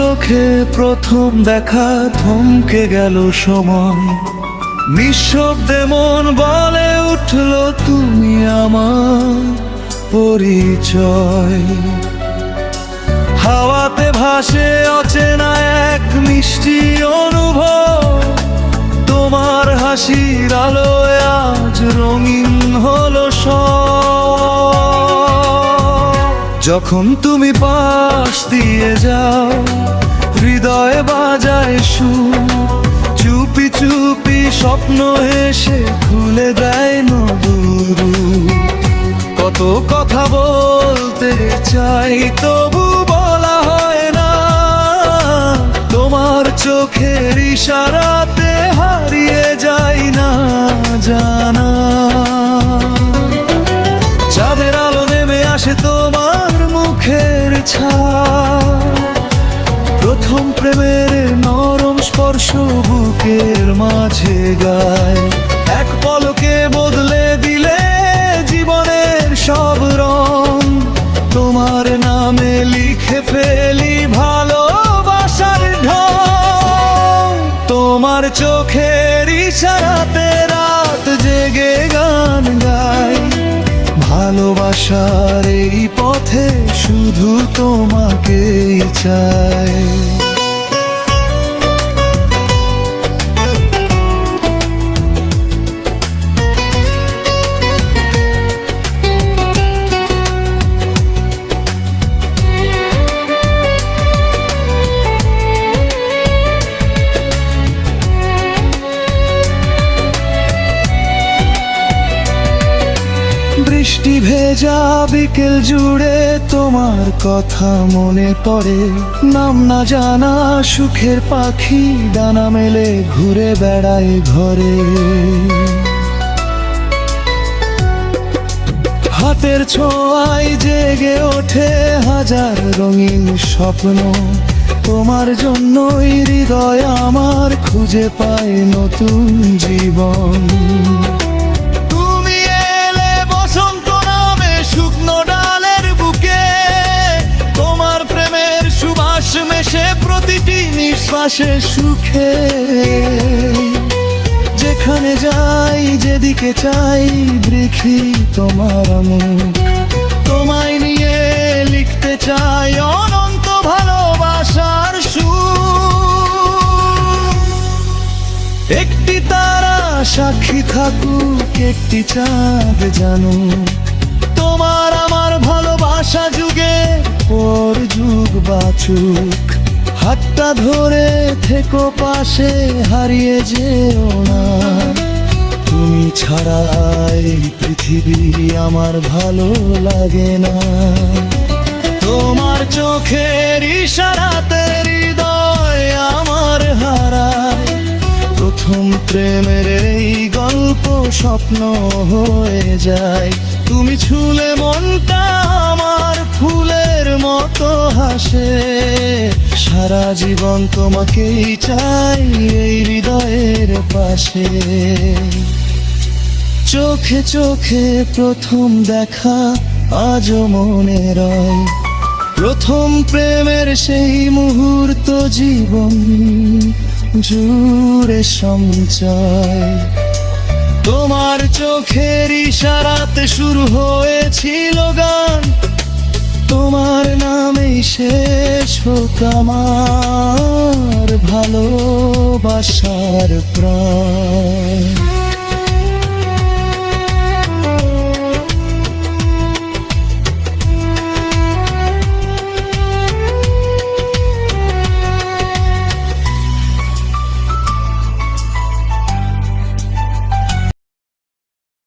চোখে প্রথম দেখা থমকে গেল সময়, নিঃশব্দে মন বলে উঠল তুমি আমার পরিচয়। হাওয়াতে ভাসে অচেনা এক মিষ্টি অনুভব, তোমার হাসির আলোয় আজ রঙিন হলো সব। যখন তুমি পাশ দিয়ে যাও হৃদয়ে বাজায় সুর, চুপি চুপি স্বপ্ন এসে খুলে দেয় নদুর। কত কথা বলতে চাই তবু বলা হয় না, তোমার চোখের ইশারাতে হারিয়ে যাই না জানা। চাঁদের আলো নেমে আসে তোমার মুখের ছাপ, প্রথম প্রেমের নরম স্পর্শ বুকের মাঝে গায়। এক পলকে বদলে দিলে জীবনের সব রং, তোমার নামে লিখে ফেলি ভালোবাসার ঢং। তোমার চোখের ইশারাতে রাত জেগে গান গাই, ভালোবাসার এই পথে শুধু তোমাকেই চাই। বৃষ্টি ভেজা বিকেল জুড়ে তোমার কথা মনে পড়ে, নাম না জানা সুখের পাখি ডানা মেলে ঘুরে বেড়ায় ঘরে। হাতের ছোঁয়ায় জেগে ওঠে হাজার রঙিন স্বপ্ন, তোমার জন্যই হৃদয় আমার খুঁজে পায় নতুন জীবন। প্রতিটি নিঃশ্বাসে সুখে, যেখানে যাই যেদিকে চাই দেখি তোমার মুখ। তোমায় নিয়ে লিখতে চাই অনন্ত ভালোবাসার সুর। একটি তারা সাক্ষী থাকুক, একটি চাঁদ জানুক, তোমার আমার ভালোবাসা যুগে পর যুগ বাঁচুক। হাতটা ধরে থেকো পাশে, হারিয়ে যেও না, তুমি ছাড়া এই পৃথিবী আমার ভালো লাগে না। তোমার চোখের ইশারাতে হৃদয় আমার হারায়, প্রথম প্রেমের এই গল্প স্বপ্ন হয়ে যায়। তুমি ছুলে মনটা আমার ফুলের মতো হাসে, সারা জীবন তোমাকেই চাই এই হৃদয়ের পাশে। চোখে চোখে প্রথম দেখা আজও মনে রয়, প্রথম প্রেমের সেই মুহূর্ত জীবন জুড়ে সঞ্চয়। তোমার চোখের ইশারাতে শুরু হয়েছিল গান, তোমার নামেই শেষ হোক আমার ভালোবাসার প্রাণ।